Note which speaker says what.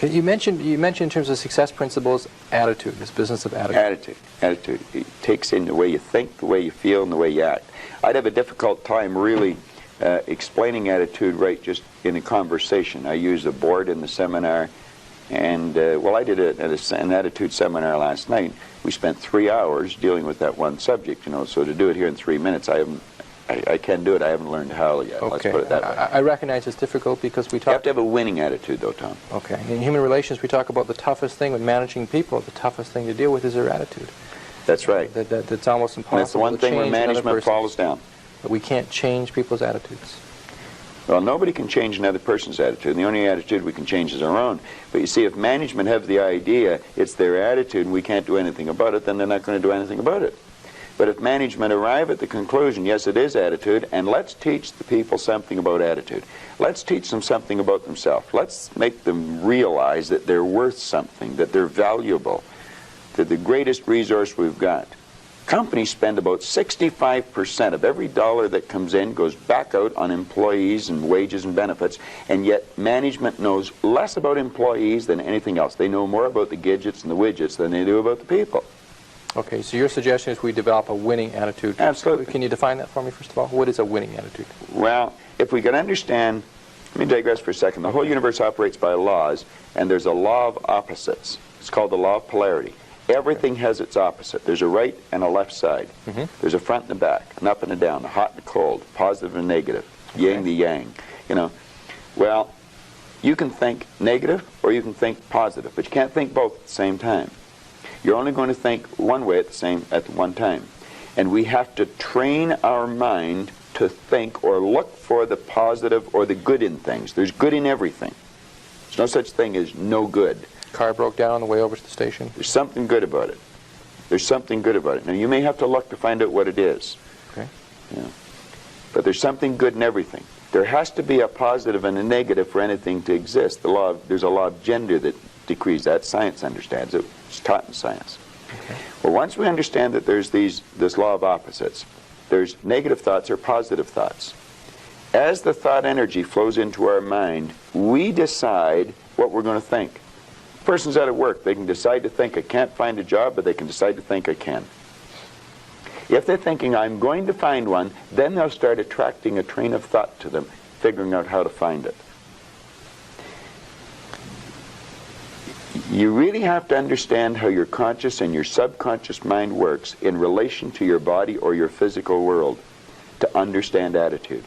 Speaker 1: You mentioned in terms of success principles, attitude, this business of attitude.
Speaker 2: Attitude. It takes in the way you think, the way you feel, and the way you act. I'd have a difficult time really explaining attitude right just in a conversation. I use a board in the seminar, and well, I did an attitude seminar last night. We spent 3 hours dealing with that one subject, you know. So to do it here in 3 minutes, I can do it. I haven't learned how yet.
Speaker 1: Okay.
Speaker 2: Let's put it that way.
Speaker 1: I recognize it's difficult because we talk.
Speaker 2: You have to have a winning attitude, though, Tom.
Speaker 1: Okay. In human relations, we talk about the toughest thing with managing people. The toughest thing to deal with is their attitude.
Speaker 2: That's right.
Speaker 1: That's almost impossible.
Speaker 2: And that's the one thing where management falls down.
Speaker 1: But we can't change people's attitudes.
Speaker 2: Well, nobody can change another person's attitude. The only attitude we can change is our own. But you see, if management have the idea it's their attitude and we can't do anything about it, then they're not going to do anything about it. But if management arrive at the conclusion, yes, it is attitude, and let's teach the people something about attitude. Let's teach them something about themselves. Let's make them realize that they're worth something, that they're valuable, that the greatest resource we've got. Companies spend about 65% of every dollar that comes in goes back out on employees and wages and benefits, and yet management knows less about employees than anything else. They know more about the gadgets and the widgets than they do about the people.
Speaker 1: Okay, so your suggestion is we develop a winning attitude.
Speaker 2: Absolutely.
Speaker 1: Can you define that for me, first of all? What is a winning attitude?
Speaker 2: Well, if we can understand, let me digress for a second. The whole universe operates by laws, and there's a law of opposites. It's called the law of polarity. Everything has its opposite. There's a right and a left side. There's a front and a back, an up and a down, a hot and a cold, positive and negative, yin the yang. You know, well, you can think negative or you can think positive, but you can't think both at the same time. You're only going to think one way at one time. And we have to train our mind to think or look for the positive or the good in things. There's good in everything. There's no such thing as no good.
Speaker 1: Car broke down on the way over to the station.
Speaker 2: There's something good about it. There's something good about it. Now, you may have to look to find out what it is.
Speaker 1: Okay.
Speaker 2: Yeah. But there's something good in everything. There has to be a positive and a negative for anything to exist. There's a law of gender that decrees that. Science understands it. It's taught in science.
Speaker 1: Okay.
Speaker 2: Well, once we understand that there's this law of opposites, there's negative thoughts or positive thoughts. As the thought energy flows into our mind, we decide what we're going to think. Person's out at work, they can decide to think I can't find a job, but they can decide to think I can. If they're thinking I'm going to find one, then they'll start attracting a train of thought to them, figuring out how to find it. You really have to understand how your conscious and your subconscious mind works in relation to your body or your physical world to understand attitude.